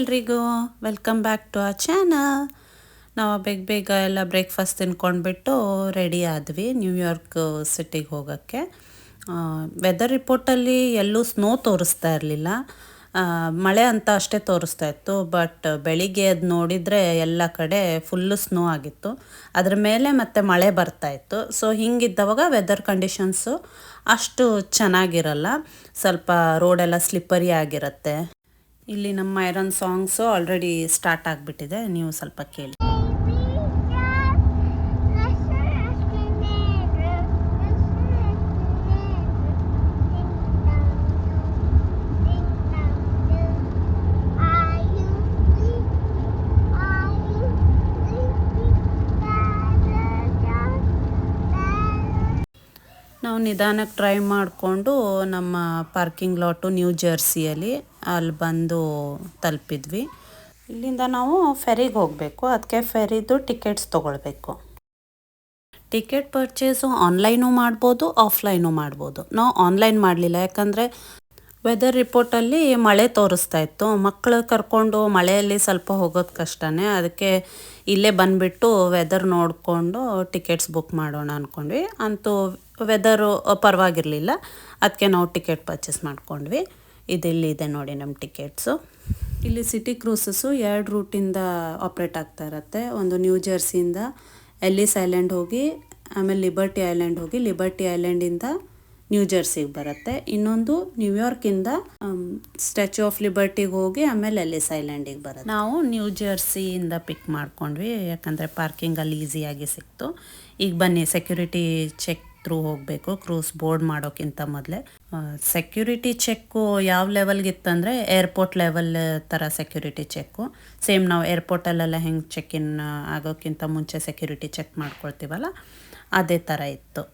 ಎಲ್ರಿಗೂ, welcome back to ಆ channel. ನಾವು ಬೇಗ ಎಲ್ಲ ಬ್ರೇಕ್ಫಾಸ್ಟ್ ತಿನ್ಕೊಂಡ್ಬಿಟ್ಟು ರೆಡಿ ಆದ್ವಿ ನ್ಯೂಯಾರ್ಕ್ ಸಿಟಿಗೆ ಹೋಗೋಕ್ಕೆ. ವೆದರ್ ರಿಪೋರ್ಟಲ್ಲಿ ಎಲ್ಲೂ ಸ್ನೋ ತೋರಿಸ್ತಾ ಇರಲಿಲ್ಲ, ಮಳೆ ಅಂತ ಅಷ್ಟೇ ತೋರಿಸ್ತಾ ಇತ್ತು. ಬಟ್ ಬೆಳಿಗ್ಗೆ ಅದು ನೋಡಿದರೆ ಎಲ್ಲ ಕಡೆ ಫುಲ್ಲು ಸ್ನೋ ಆಗಿತ್ತು, ಅದ್ರ ಮೇಲೆ ಮತ್ತೆ ಮಳೆ ಬರ್ತಾಯಿತ್ತು. ಸೊ ಹಿಂಗಿದ್ದವಾಗ ವೆದರ್ ಕಂಡೀಷನ್ಸು ಅಷ್ಟು ಚೆನ್ನಾಗಿರಲ್ಲ, ಸ್ವಲ್ಪ ರೋಡೆಲ್ಲ ಸ್ಲಿಪ್ಪರಿ ಆಗಿರುತ್ತೆ. ಇಲ್ಲಿ ನಮ್ಮ ಐರನ್ ಸಾಂಗ್ಸು ಆಲ್ರೆಡಿ ಸ್ಟಾರ್ಟ್ ಆಗಿಬಿಟ್ಟಿದೆ, ನೀವು ಸ್ವಲ್ಪ ಕೇಳಿ. ನಾವು ನಿಧಾನಕ್ಕೆ ಡ್ರೈವ್ ಮಾಡಿಕೊಂಡು ನಮ್ಮ ಪಾರ್ಕಿಂಗ್ ಲಾಟು ನ್ಯೂ ಜೆರ್ಸಿಯಲ್ಲಿ ಅಲ್ಲಿ ಬಂದು ತಲುಪಿದ್ವಿ. ಇಲ್ಲಿಂದ ನಾವು ಫೆರಿಗೆ ಹೋಗಬೇಕು, ಅದಕ್ಕೆ ಫೆರಿದು ಟಿಕೆಟ್ಸ್ ತೊಗೊಳ್ಬೇಕು. ಟಿಕೆಟ್ ಪರ್ಚೇಸು ಆನ್ಲೈನು ಮಾಡ್ಬೋದು, ಆಫ್ಲೈನು ಮಾಡ್ಬೋದು. ನಾವು ಆನ್ಲೈನ್ ಮಾಡಲಿಲ್ಲ, ಯಾಕಂದರೆ ವೆದರ್ ರಿಪೋರ್ಟಲ್ಲಿ ಮಳೆ ತೋರಿಸ್ತಾ ಇತ್ತು. ಮಕ್ಕಳು ಕರ್ಕೊಂಡು ಮಳೆಯಲ್ಲಿ ಸ್ವಲ್ಪ ಹೋಗೋದು ಕಷ್ಟನೇ, ಅದಕ್ಕೆ ಇಲ್ಲೇ ಬಂದುಬಿಟ್ಟು ವೆದರ್ ನೋಡಿಕೊಂಡು ಟಿಕೆಟ್ಸ್ ಬುಕ್ ಮಾಡೋಣ ಅಂದ್ಕೊಂಡ್ವಿ. ಅಂತೂ ವೆದರು ಪರವಾಗಿರಲಿಲ್ಲ, ಅದಕ್ಕೆ ನಾವು ಟಿಕೆಟ್ ಪರ್ಚೇಸ್ ಮಾಡ್ಕೊಂಡ್ವಿ. ಇದೆ ನೋಡಿ ನಮ್ಮ ಟಿಕೆಟ್ಸು. ಇಲ್ಲಿ ಸಿಟಿ ಕ್ರೂಸಸ್ಸು 2 ರೂಟಿಂದ ಆಪ್ರೇಟ್ ಆಗ್ತಾ ಇರುತ್ತೆ. ಒಂದು ನ್ಯೂ ಜೆರ್ಸಿಯಿಂದ ಎಲ್ಲಿಸ್ ಐಲ್ಯಾಂಡ್ ಹೋಗಿ ಆಮೇಲೆ ಲಿಬರ್ಟಿ ಐಲ್ಯಾಂಡ್ ಹೋಗಿ ಲಿಬರ್ಟಿ ಐಲ್ಯಾಂಡಿಂದ ನ್ಯೂ ಜೆರ್ಸಿಗೆ ಬರುತ್ತೆ. ಇನ್ನೊಂದು ನ್ಯೂಯಾರ್ಕಿಂದ ಸ್ಟ್ಯಾಚ್ಯೂ ಆಫ್ ಲಿಬರ್ಟಿಗೆ ಹೋಗಿ ಆಮೇಲೆ ಎಲ್ಲಿಸ್ ಐಲ್ಯಾಂಡಿಗೆ ಬರುತ್ತೆ. ನಾವು ನ್ಯೂ ಜೆರ್ಸಿಯಿಂದ ಪಿಕ್ ಮಾಡ್ಕೊಂಡ್ವಿ, ಯಾಕಂದರೆ ಪಾರ್ಕಿಂಗಲ್ಲಿ ಈಸಿಯಾಗಿ ಸಿಕ್ತು. ಈಗ ಬನ್ನಿ ಸೆಕ್ಯೂರಿಟಿ ಚೆಕ್ ಥ್ರೂ ಹೋಗಬೇಕು, ಕ್ರೂಸ್ ಬೋರ್ಡ್ ಮಾಡೋಕ್ಕಿಂತ ಮೊದಲೇ. ಸೆಕ್ಯೂರಿಟಿ ಚೆಕ್ಕು ಯಾವ ಲೆವೆಲ್ಗಿತ್ತಂದರೆ ಏರ್ಪೋರ್ಟ್ ಲೆವೆಲ್ ಥರ ಸೆಕ್ಯೂರಿಟಿ ಚೆಕ್ಕು. ಸೇಮ್ ನಾವು ಏರ್ಪೋರ್ಟಲ್ಲೆಲ್ಲ ಹೆಂಗೆ ಚೆಕ್ ಇನ್ ಆಗೋಕ್ಕಿಂತ ಮುಂಚೆ ಸೆಕ್ಯೂರಿಟಿ ಚೆಕ್ ಮಾಡ್ಕೊಳ್ತೀವಲ್ಲ, ಅದೇ ಥರ ಇತ್ತು.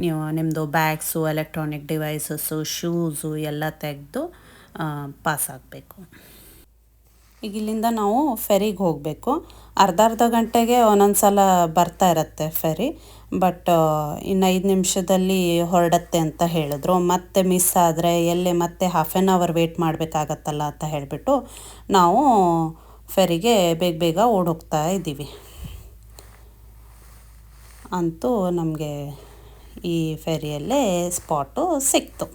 ನೀವು ನಿಮ್ಮದು ಬ್ಯಾಗ್ಸು, ಎಲೆಕ್ಟ್ರಾನಿಕ್ ಡಿವೈಸಸ್ಸು, ಶೂಸು ಎಲ್ಲ ತೆಗೆದು ಪಾಸ್ ಆಗಬೇಕು. ಈಗ ಇಲ್ಲಿಂದ ನಾವು ಫೆರಿಗೆ ಹೋಗಬೇಕು. ಅರ್ಧ ಗಂಟೆಗೆ ಒಂದೊಂದು ಸಲ ಬರ್ತಾ ಇರುತ್ತೆ ಫೆರಿ, ಬಟ್ ಇನ್ನು 5 ನಿಮಿಷದಲ್ಲಿ ಹೊರಡತ್ತೆ ಅಂತ ಹೇಳಿದ್ರು. ಮತ್ತೆ ಮಿಸ್ ಆದರೆ ಎಲ್ಲೇ ಮತ್ತೆ ಹಾಫ್ ಆನ್ ಅವರ್ ವೇಟ್ ಮಾಡಬೇಕಾಗತ್ತಲ್ಲ ಅಂತ ಹೇಳಿಬಿಟ್ಟು ನಾವು ಫೆರಿಗೆ ಬೇಗ ಓಡೋಗ್ತಾ ಇದ್ದೀವಿ. ಅಂತೂ ನಮಗೆ ಈ ಫೆರಿಯಲ್ಲೇ ಸ್ಪಾಟು ಸಿಕ್ತು.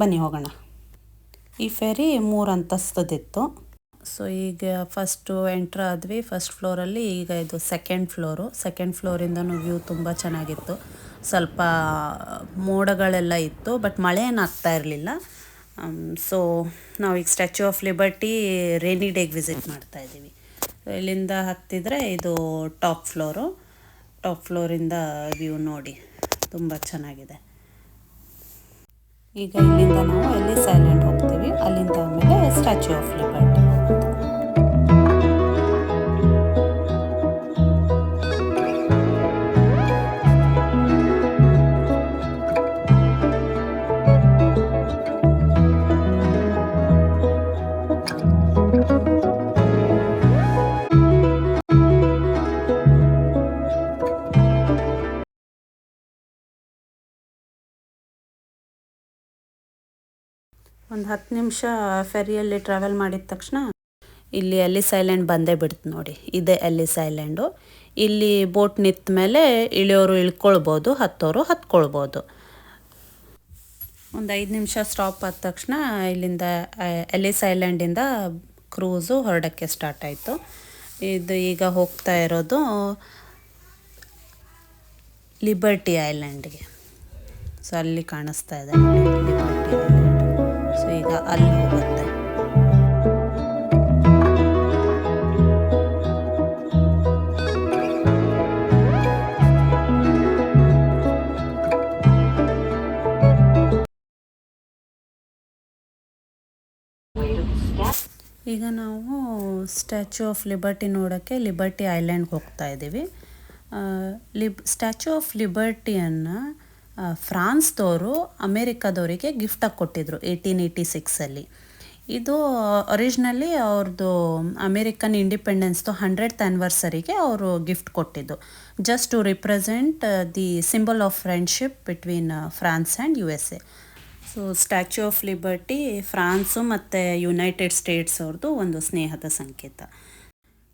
ಬನ್ನಿ ಹೋಗೋಣ. ಈ ಫೆರಿ 3 ಅಂತಸ್ತದಿತ್ತು. ಸೊ ಈಗ ಫಸ್ಟು ಎಂಟ್ರ್ ಆದ್ವಿ ಫಸ್ಟ್ ಫ್ಲೋರಲ್ಲಿ. ಈಗ ಇದು ಸೆಕೆಂಡ್ ಫ್ಲೋರಿಂದನೂ ವ್ಯೂ ತುಂಬ ಚೆನ್ನಾಗಿತ್ತು. ಸ್ವಲ್ಪ ಮೋಡಗಳೆಲ್ಲ ಇತ್ತು, ಬಟ್ ಮಳೆ ಏನಾಗ್ತಾ ಇರಲಿಲ್ಲ. ಸೊ ನಾವೀಗ ಸ್ಟ್ಯಾಚ್ಯೂ ಆಫ್ ಲಿಬರ್ಟಿ ರೇನಿ ಡೇಗೆ ವಿಸಿಟ್ ಮಾಡ್ತಾಯಿದ್ದೀವಿ. ಇಲ್ಲಿಂದ ಹತ್ತಿದರೆ ಇದು ಟಾಪ್ ಫ್ಲೋರಿಂದ ವ್ಯೂ ನೋಡಿ, ತುಂಬ ಚೆನ್ನಾಗಿದೆ. ಈಗ ಇಲ್ಲಿಂದ ನಾವು ಎಲ್ಲಿಸ್ ಐಲ್ಯಾಂಡ್ ಹೋಗ್ತೀವಿ, ಅಲ್ಲಿಂದ ಆಮೇಲೆ ಸ್ಟ್ಯಾಚ್ಯೂ ಆಫ್ ಲಿಬರ್ಟಿ ಹೋಗೋದು. ಒಂದು 10 ನಿಮಿಷ ಫೆರಿಯಲ್ಲಿ ಟ್ರಾವೆಲ್ ಮಾಡಿದ ತಕ್ಷಣ ಇಲ್ಲಿ ಎಲ್ಲಿಸ್ ಐಲ್ಯಾಂಡ್ ಬಂದೇ ಬಿಡ್ತು ನೋಡಿ. ಇದೇ ಎಲ್ಲಿಸ್ ಐಲ್ಯಾಂಡು. ಇಲ್ಲಿ ಬೋಟ್ ನಿಂತ ಮೇಲೆ ಇಳಿಯೋರು ಇಳ್ಕೊಳ್ಬೋದು, ಹತ್ತೋರು ಹತ್ಕೊಳ್ಬೋದು. ಒಂದು 5 ನಿಮಿಷ ಸ್ಟಾಪ್ ಆದ ತಕ್ಷಣ ಇಲ್ಲಿಂದ ಎಲ್ಲಿಸ್ ಐಲ್ಯಾಂಡಿಂದ ಕ್ರೂಸು ಹೊರಡೋಕ್ಕೆ ಸ್ಟಾರ್ಟ್ ಆಯಿತು. ಇದು ಈಗ ಹೋಗ್ತಾ ಇರೋದು ಲಿಬರ್ಟಿ ಐಲ್ಯಾಂಡ್ಗೆ. ಸೊ ಅಲ್ಲಿ ಕಾಣಿಸ್ತಾ ಇದೆ ನೋಡಿ ಲಿಬರ್ಟಿ ಐಲ್ಯಾಂಡ್. ಸೊ ಈಗ ಅಲ್ಲಿ ಹೋಗುತ್ತೆ. ಈಗ ನಾವು ಸ್ಟ್ಯಾಚ್ಯೂ ಆಫ್ ಲಿಬರ್ಟಿ ನೋಡೋಕ್ಕೆ ಲಿಬರ್ಟಿ ಐಲ್ಯಾಂಡ್ಗೆ ಹೋಗ್ತಾ ಇದ್ದೀವಿ. ಸ್ಟ್ಯಾಚ್ಯೂ ಆಫ್ ಲಿಬರ್ಟಿಯನ್ನು ಫ್ರಾನ್ಸ್ದವರು ಅಮೇರಿಕಾದವರಿಗೆ ಗಿಫ್ಟಾಗಿ ಕೊಟ್ಟಿದ್ರು 1886ಅಲ್ಲಿ. ಇದು ಒರಿಜಿನಲಿ ಅವ್ರದ್ದು ಅಮೇರಿಕನ್ ಇಂಡಿಪೆಂಡೆನ್ಸ್ದು 100th ಆ್ಯನಿವರ್ಸರಿಗೆ ಅವರು ಗಿಫ್ಟ್ ಕೊಟ್ಟಿದ್ದು, just to represent the symbol of friendship between France and USA. So statue of liberty France ಮತ್ತು ಯುನೈಟೆಡ್ ಸ್ಟೇಟ್ಸ್ ಅವ್ರದ್ದು ಒಂದು ಸ್ನೇಹದ ಸಂಕೇತ.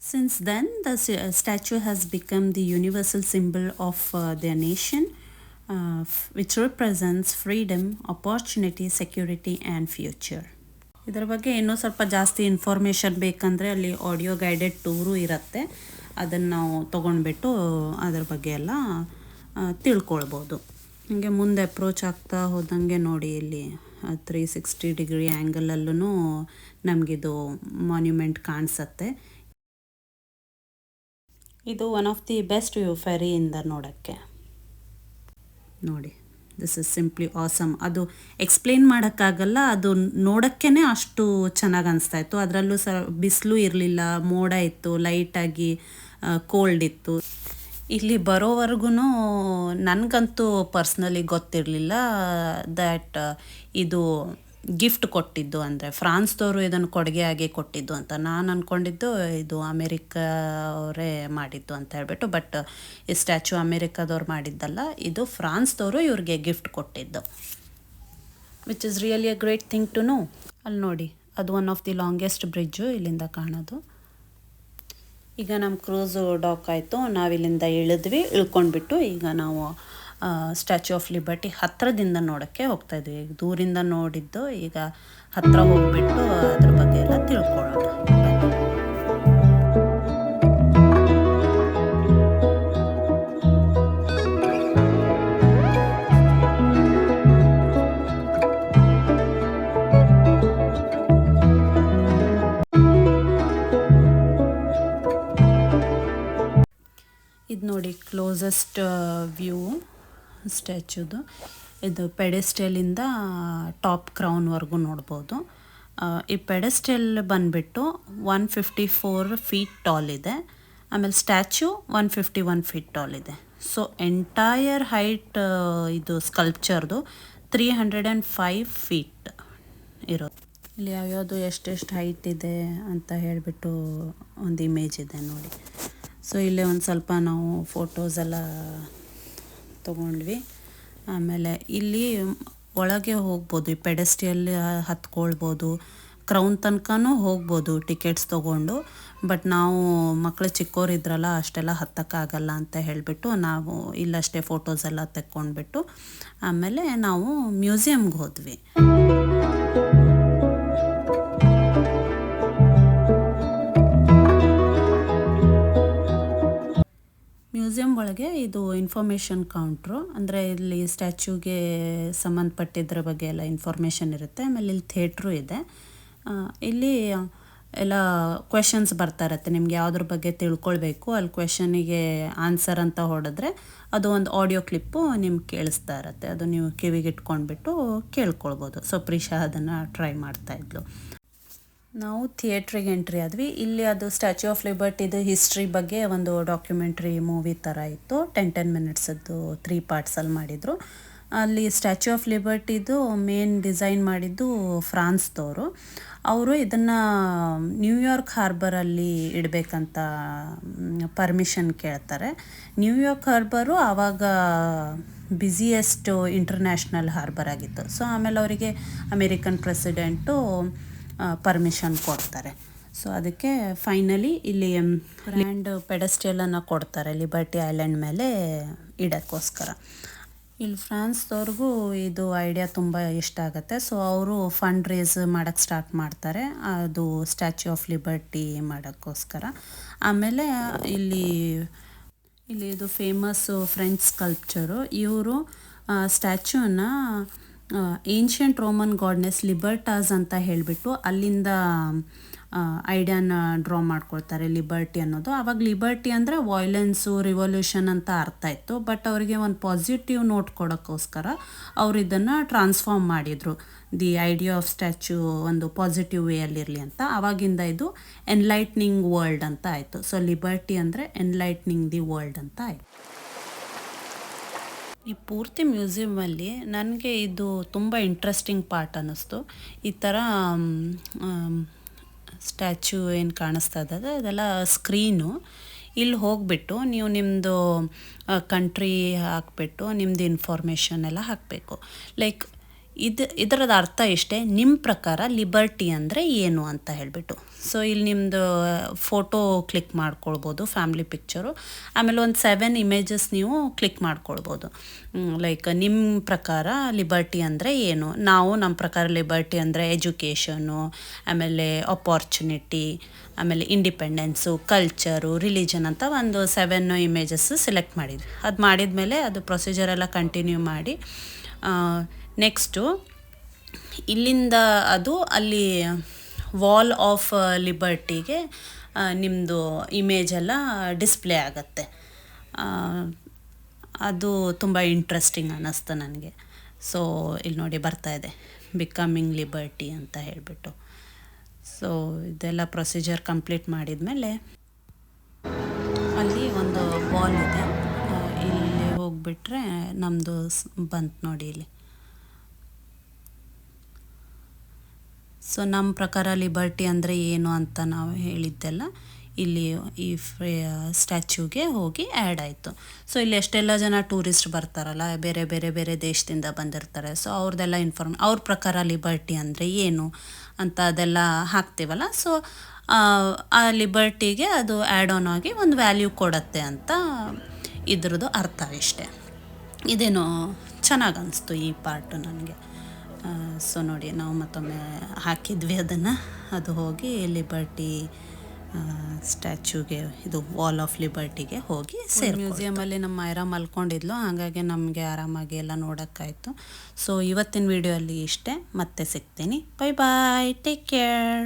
Since then, the statue has become the universal symbol of their nation, which represents freedom, opportunity, security, and future. ಇದರ ಬಗ್ಗೆ ಇನ್ನೂ ಸ್ವಲ್ಪ ಜಾಸ್ತಿ ಇನ್ಫಾರ್ಮೇಷನ್ ಬೇಕಂದರೆ ಅಲ್ಲಿ ಆಡಿಯೋ ಗೈಡೆಡ್ ಟೂರು ಇರುತ್ತೆ, ಅದನ್ನು ನಾವು ತೊಗೊಂಡ್ಬಿಟ್ಟು ಅದರ ಬಗ್ಗೆ ಎಲ್ಲ ತಿಳ್ಕೊಳ್ಬೋದು. ಹೀಗೆ ಮುಂದೆ ಅಪ್ರೋಚ್ ಆಗ್ತಾ ಹೋದಂಗೆ ನೋಡಿ ಇಲ್ಲಿ 360 ಡಿಗ್ರಿ ಆ್ಯಂಗಲಲ್ಲೂ ನಮಗಿದು ಮಾನ್ಯುಮೆಂಟ್ ಕಾಣಿಸುತ್ತೆ. ಇದು one of the best view ಫೆರಿಯಿಂದ ನೋಡೋಕ್ಕೆ. ನೋಡಿ, ದಿಸ್ ಇಸ್ ಸಿಂಪ್ಲಿ ಆಸಮ್. ಅದು ಎಕ್ಸ್ಪ್ಲೇನ್ ಮಾಡೋಕ್ಕಾಗಲ್ಲ, ಅದು ನೋಡೋಕ್ಕೇ ಅಷ್ಟು ಚೆನ್ನಾಗಿ ಅನಿಸ್ತಾಯಿತ್ತು. ಅದರಲ್ಲೂ ಬಿಸಿಲು ಇರಲಿಲ್ಲ, ಮೋಡ ಇತ್ತು, ಲೈಟಾಗಿ ಕೋಲ್ಡ್ ಇತ್ತು. ಇಲ್ಲಿ ಬರೋವರೆಗೂ ನನಗಂತೂ ಪರ್ಸ್ನಲಿ ಗೊತ್ತಿರಲಿಲ್ಲ ದ್ಯಾಟ್ ಇದು ಗಿಫ್ಟ್ ಕೊಟ್ಟಿದ್ದು, ಅಂದರೆ ಫ್ರಾನ್ಸ್ದವರು ಇದನ್ನು ಕೊಡುಗೆಯಾಗಿ ಕೊಟ್ಟಿದ್ದು ಅಂತ. ನಾನು ಅಂದ್ಕೊಂಡಿದ್ದು ಇದು ಅಮೇರಿಕಾ ಅವರೇ ಮಾಡಿದ್ದು ಅಂತ ಹೇಳ್ಬಿಟ್ಟು, ಬಟ್ ಈ ಸ್ಟ್ಯಾಚ್ಯೂ ಅಮೇರಿಕಾದವ್ರು ಮಾಡಿದ್ದಲ್ಲ, ಇದು ಫ್ರಾನ್ಸ್ದವರು ಇವ್ರಿಗೆ ಗಿಫ್ಟ್ ಕೊಟ್ಟಿದ್ದು, which is really a great thing to know. ಅಲ್ಲಿ ನೋಡಿ, ಅದು one of the longest bridge ಇಲ್ಲಿಂದ ಕಾಣೋದು. ಈಗ ನಮ್ಮ ಕ್ರೂಸು ಡಾಕ್ ಆಯಿತು, ನಾವಿಲ್ಲಿಂದ ಇಳ್ಕೊಂಡ್ಬಿಟ್ಟು ಈಗ ನಾವು ಸ್ಟ್ಯಾಚ್ಯೂ ಆಫ್ ಲಿಬರ್ಟಿ ಹತ್ತಿರದಿಂದ ನೋಡೋಕ್ಕೆ ಹೋಗ್ತಾಯಿದ್ವಿ. ದೂರಿಂದ ನೋಡಿದ್ದು, ಈಗ ಹತ್ತಿರ ಹೋಗ್ಬಿಟ್ಟು ಅದ್ರ ಬಗ್ಗೆ ಎಲ್ಲ ತಿಳ್ಕೊಳ್ಳೋಣ. ಇದು ನೋಡಿ ಕ್ಲೋಸೆಸ್ಟ್ ವ್ಯೂ ಸ್ಟ್ಯಾಚ್ಯೂದು. ಇದು ಪೆಡೆಸ್ಟೆಲಿಂದ ಟಾಪ್ ಕ್ರೌನ್ವರೆಗೂ ನೋಡ್ಬೋದು. ಈ ಪೆಡೆಸ್ಟೆಲ್ ಬಂದುಬಿಟ್ಟು 154 ಫೀಟ್ ಟಾಲ್ ಇದೆ. ಆಮೇಲೆ ಸ್ಟ್ಯಾಚ್ಯೂ 151 ಫೀಟ್ ಟಾಲ್ ಇದೆ. ಸೊ ಎಂಟೈರ್ ಹೈಟ್ ಇದು ಸ್ಕಲ್ಪ್ಚರ್ದು 305 ಫೀಟ್ ಇರೋದು. ಇಲ್ಲಿ ಯಾವ್ಯಾವುದು ಎಷ್ಟೆಷ್ಟು ಹೈಟ್ ಇದೆ ಅಂತ ಹೇಳಿಬಿಟ್ಟು ಒಂದು ಇಮೇಜ್ ಇದೆ ನೋಡಿ. ಸೊ ಇಲ್ಲೇ ಒಂದು ಸ್ವಲ್ಪ ನಾವು ಫೋಟೋಸ್ ಎಲ್ಲ ತೊಗೊಂಡ್ವಿ. ಆಮೇಲೆ ಇಲ್ಲಿ ಒಳಗೆ ಹೋಗ್ಬೋದು, ಈ ಪೆಡೆಸ್ಟಿಯಲ್ಲಿ ಹತ್ಕೊಳ್ಬೋದು, ಕ್ರೌನ್ ತನಕನೂ ಹೋಗ್ಬೋದು ಟಿಕೆಟ್ಸ್ ತೊಗೊಂಡು. ಬಟ್ ನಾವು ಮಕ್ಕಳು ಚಿಕ್ಕವರಿದ್ರಲ್ಲ, ಅಷ್ಟೆಲ್ಲ ಹತ್ತಕ್ಕಾಗಲ್ಲ ಅಂತ ಹೇಳಿಬಿಟ್ಟು ನಾವು ಇಲ್ಲಷ್ಟೇ ಫೋಟೋಸ್ ಎಲ್ಲ ತೆಕ್ಕೊಂಡ್ಬಿಟ್ಟು ಆಮೇಲೆ ನಾವು ಮ್ಯೂಸಿಯಮ್ಗೆ ಹೋದ್ವಿ. ಮ್ಯೂಸಿಯಂ ಒಳಗೆ ಇದು ಇನ್ಫಾರ್ಮೇಷನ್ ಕೌಂಟ್ರು, ಅಂದರೆ ಇಲ್ಲಿ ಸ್ಟ್ಯಾಚ್ಯೂಗೆ ಸಂಬಂಧಪಟ್ಟಿದ್ರ ಬಗ್ಗೆ ಎಲ್ಲ ಇನ್ಫಾರ್ಮೇಷನ್ ಇರುತ್ತೆ. ಆಮೇಲೆ ಇಲ್ಲಿ ಥಿಯೇಟ್ರು ಇದೆ. ಇಲ್ಲಿ ಎಲ್ಲ ಕ್ವೆಶನ್ಸ್ ಬರ್ತಾ ಇರುತ್ತೆ, ನಿಮ್ಗೆ ಯಾವುದ್ರ ಬಗ್ಗೆ ತಿಳ್ಕೊಳ್ಬೇಕು ಅಲ್ಲಿ ಕ್ವೆಶನಿಗೆ ಆನ್ಸರ್ ಅಂತ ಹೊಡೆದ್ರೆ ಅದು ಒಂದು ಆಡಿಯೋ ಕ್ಲಿಪ್ಪು ನಿಮ್ಗೆ ಕೇಳಿಸ್ತಾ ಇರುತ್ತೆ. ಅದು ನೀವು ಕಿವಿಗೆ ಇಟ್ಕೊಂಡ್ಬಿಟ್ಟು ಕೇಳ್ಕೊಳ್ಬೋದು. ಸೊ ಪ್ರಿಷಾ ಅದನ್ನು ಟ್ರೈ ಮಾಡ್ತಾಯಿದ್ಲು. ನಾವು ಥಿಯೇಟ್ರಿಗೆ ಎಂಟ್ರಿ ಆದ್ವಿ. ಇಲ್ಲಿ ಅದು ಸ್ಟ್ಯಾಚ್ಯೂ ಆಫ್ ಲಿಬರ್ಟಿದು ಹಿಸ್ಟ್ರಿ ಬಗ್ಗೆ ಒಂದು ಡಾಕ್ಯುಮೆಂಟ್ರಿ ಮೂವಿ ಥರ ಇತ್ತು. 10 ಮಿನಿಟ್ಸದ್ದು 3 ಪಾರ್ಟ್ಸಲ್ಲಿ ಮಾಡಿದರು. ಅಲ್ಲಿ ಸ್ಟ್ಯಾಚ್ಯೂ ಆಫ್ ಲಿಬರ್ಟಿದು ಮೇನ್ ಡಿಸೈನ್ ಮಾಡಿದ್ದು ಫ್ರಾನ್ಸ್ದವರು. ಅವರು ಇದನ್ನು ನ್ಯೂಯಾರ್ಕ್ ಹಾರ್ಬರಲ್ಲಿ ಇಡಬೇಕಂತ ಪರ್ಮಿಷನ್ ಕೇಳ್ತಾರೆ. ನ್ಯೂಯಾರ್ಕ್ ಹಾರ್ಬರು ಆವಾಗ ಬ್ಯುಸಿಯೆಸ್ಟ್ ಇಂಟರ್ನ್ಯಾಷನಲ್ ಹಾರ್ಬರ್ ಆಗಿತ್ತು. ಸೊ ಆಮೇಲೆ ಅವರಿಗೆ ಅಮೇರಿಕನ್ ಪ್ರೆಸಿಡೆಂಟು ಪರ್ಮಿಷನ್ ಕೊಡ್ತಾರೆ. ಸೊ ಅದಕ್ಕೆ ಫೈನಲಿ ಇಲ್ಲಿ ಲ್ಯಾಂಡ್ ಪೆಡೆಸ್ಟೆಲನ್ನು ಕೊಡ್ತಾರೆ ಲಿಬರ್ಟಿ ಐಲ್ಯಾಂಡ್ ಮೇಲೆ ಇಡೋಕ್ಕೋಸ್ಕರ. ಇಲ್ಲಿ ಫ್ರಾನ್ಸ್ದವ್ರಿಗೂ ಇದು ಐಡಿಯಾ ತುಂಬ ಇಷ್ಟ ಆಗುತ್ತೆ. ಸೊ ಅವರು ಫಂಡ್ ರೇಸ್ ಮಾಡೋಕ್ಕೆ ಸ್ಟಾರ್ಟ್ ಮಾಡ್ತಾರೆ, ಅದು ಸ್ಟ್ಯಾಚ್ಯೂ ಆಫ್ ಲಿಬರ್ಟಿ ಮಾಡೋಕ್ಕೋಸ್ಕರ. ಆಮೇಲೆ ಇಲ್ಲಿ ಇದು ಫೇಮಸ್ಸು ಫ್ರೆಂಚ್ ಸ್ಕಲ್ಪ್ಚರು. ಇವರು ಸ್ಟ್ಯಾಚ್ಯೂನ ಏನ್ಷಿಯಂಟ್ ರೋಮನ್ ಗಾಡ್ನೆಸ್ ಲಿಬರ್ಟಾಸ್ ಅಂತ ಹೇಳಿಬಿಟ್ಟು ಅಲ್ಲಿಂದ ಐಡಿಯಾನ ಡ್ರಾ ಮಾಡ್ಕೊಳ್ತಾರೆ, ಲಿಬರ್ಟಿ ಅನ್ನೋದು. ಆವಾಗ ಲಿಬರ್ಟಿ ಅಂದರೆ ವಾಯ್ಲೆನ್ಸು, ರಿವಲ್ಯೂಷನ್ ಅಂತ ಅರ್ಥ ಇತ್ತು. ಬಟ್ ಅವರಿಗೆ ಒಂದು ಪಾಸಿಟಿವ್ ನೋಟ್ ಕೊಡೋಕ್ಕೋಸ್ಕರ ಅವರು ಇದನ್ನು ಟ್ರಾನ್ಸ್ಫಾರ್ಮ್ ಮಾಡಿದರು. ದಿ ಐಡಿಯಾ ಆಫ್ ಸ್ಟ್ಯಾಚ್ಯೂ ಒಂದು ಪಾಸಿಟಿವ್ ವೇಯಲ್ಲಿರಲಿ ಅಂತ. ಆವಾಗಿಂದ ಇದು ಎನ್ಲೈಟ್ನಿಂಗ್ ವರ್ಲ್ಡ್ ಅಂತ ಆಯಿತು. ಸೊ ಲಿಬರ್ಟಿ ಅಂದರೆ ಎನ್ಲೈಟ್ನಿಂಗ್ ದಿ ವರ್ಲ್ಡ್ ಅಂತ ಆಯಿತು. ಈ ಪೂರ್ತಿ ಮ್ಯೂಸಿಯಮಲ್ಲಿ ನನಗೆ ಇದು ತುಂಬ ಇಂಟ್ರೆಸ್ಟಿಂಗ್ ಪಾರ್ಟ್ ಅನ್ನಿಸ್ತು. ಈ ಥರ ಸ್ಟ್ಯಾಚ್ಯೂ ಏನು ಕಾಣಿಸ್ತಾ ಇದ್ದದೆ ಅದೆಲ್ಲ ಸ್ಕ್ರೀನು. ಇಲ್ಲಿ ಹೋಗಿಬಿಟ್ಟು ನೀವು ನಿಮ್ಮದು ಕಂಟ್ರಿ ಹಾಕ್ಬಿಟ್ಟು ನಿಮ್ಮದು ಇನ್ಫಾರ್ಮೇಷನ್ ಎಲ್ಲ ಹಾಕಬೇಕು. ಲೈಕ್ ಇದರದ ಅರ್ಥ ಇಷ್ಟೇ, ನಿಮ್ಮ ಪ್ರಕಾರ ಲಿಬರ್ಟಿ ಅಂದರೆ ಏನು ಅಂತ ಹೇಳಿಬಿಟ್ಟು. ಸೊ ಇಲ್ಲಿ ನಿಮ್ಮದು ಫೋಟೋ ಕ್ಲಿಕ್ ಮಾಡ್ಕೊಳ್ಬೋದು, ಫ್ಯಾಮಿಲಿ ಪಿಕ್ಚರು. ಆಮೇಲೆ ಒಂದು 7 ಇಮೇಜಸ್ ನೀವು ಕ್ಲಿಕ್ ಮಾಡ್ಕೊಳ್ಬೋದು. ಲೈಕ್ ನಿಮ್ಮ ಪ್ರಕಾರ ಲಿಬರ್ಟಿ ಅಂದರೆ ಏನು. ನಾವು ನಮ್ಮ ಪ್ರಕಾರ ಲಿಬರ್ಟಿ ಅಂದರೆ ಎಜುಕೇಷನು, ಆಮೇಲೆ ಅಪಾರ್ಚುನಿಟಿ, ಆಮೇಲೆ ಇಂಡಿಪೆಂಡೆನ್ಸು, ಕಲ್ಚರು, ರಿಲಿಜನ್ ಅಂತ ಒಂದು 7 ಇಮೇಜಸ್ ಸೆಲೆಕ್ಟ್ ಮಾಡಿದ್ವಿ. ಅದು ಮಾಡಿದ್ಮೇಲೆ ಅದು ಪ್ರೊಸೀಜರೆಲ್ಲ ಕಂಟಿನ್ಯೂ ಮಾಡಿ ನೆಕ್ಸ್ಟು ಇಲ್ಲಿಂದ ಅದು ಅಲ್ಲಿ ವಾಲ್ ಆಫ್ ಲಿಬರ್ಟಿಗೆ ನಿಮ್ಮದು ಇಮೇಜೆಲ್ಲ ಡಿಸ್ಪ್ಲೇ ಆಗುತ್ತೆ. ಅದು ತುಂಬ ಇಂಟ್ರೆಸ್ಟಿಂಗ್ ಅನ್ನಿಸ್ತು ನನಗೆ. ಸೊ ಇಲ್ಲಿ ನೋಡಿ ಬರ್ತಾ ಇದೆ, ಬಿಕಮಿಂಗ್ ಲಿಬರ್ಟಿ ಅಂತ ಹೇಳಿಬಿಟ್ಟು. ಸೊ ಇದೆಲ್ಲ ಪ್ರೊಸೀಜರ್ ಕಂಪ್ಲೀಟ್ ಮಾಡಿದ್ಮೇಲೆ ಅಲ್ಲಿ ಒಂದು ವಾಲ್ ಇದೆ, ಇಲ್ಲಿ ಹೋಗಿಬಿಟ್ರೆ ನಮ್ಮದು ಬಂತು ನೋಡಿ ಇಲ್ಲಿ. ಸೊ ನಮ್ಮ ಪ್ರಕಾರ ಲಿಬರ್ಟಿ ಅಂದರೆ ಏನು ಅಂತ ನಾವು ಹೇಳಿದ್ದೆಲ್ಲ ಇಲ್ಲಿ ಈ ಸ್ಟ್ಯಾಚ್ಯೂಗೆ ಹೋಗಿ ಆ್ಯಡ್ ಆಯಿತು. ಸೊ ಇಲ್ಲಿ ಎಷ್ಟೆಲ್ಲ ಜನ ಟೂರಿಸ್ಟ್ ಬರ್ತಾರಲ್ಲ, ಬೇರೆ ಬೇರೆ ಬೇರೆ ದೇಶದಿಂದ ಬಂದಿರ್ತಾರೆ. ಸೊ ಅವ್ರದ್ದೆಲ್ಲ ಅವ್ರ ಪ್ರಕಾರ ಲಿಬರ್ಟಿ ಅಂದರೆ ಏನು ಅಂತ ಅದೆಲ್ಲ ಹಾಕ್ತೀವಲ್ಲ. ಸೊ ಆ ಲಿಬರ್ಟಿಗೆ ಅದು ಆ್ಯಡ್ ಆನ್ ಆಗಿ ಒಂದು ವ್ಯಾಲ್ಯೂ ಕೊಡುತ್ತೆ ಅಂತ ಇದ್ರದ್ದು ಅರ್ಥ ಇಷ್ಟೆ. ಇದೇನೋ ಚೆನ್ನಾಗಿ ಅನಿಸ್ತು ಈ ಪಾರ್ಟು ನನಗೆ. ಸೊ ನೋಡಿ ನಾವು ಮತ್ತೊಮ್ಮೆ ಹಾಕಿದ್ವಿ ಅದನ್ನು, ಅದು ಹೋಗಿ ಲಿಬರ್ಟಿ ಸ್ಟ್ಯಾಚ್ಯೂಗೆ, ಇದು ವಾಲ್ ಆಫ್ ಲಿಬರ್ಟಿಗೆ ಹೋಗಿ ಮ್ಯೂಸಿಯಮಲ್ಲಿ ನಮ್ಮ ಮೈರಾ ಮಲ್ಕೊಂಡಿದ್ಲು, ಹಾಗಾಗಿ ನಮಗೆ ಆರಾಮಾಗಿ ಎಲ್ಲ ನೋಡೋಕ್ಕಾಯಿತು. ಸೊ ಇವತ್ತಿನ ವಿಡಿಯೋ ಅಲ್ಲಿ ಇಷ್ಟೇ, ಮತ್ತೆ ಸಿಗ್ತೀನಿ. Bye bye, take care.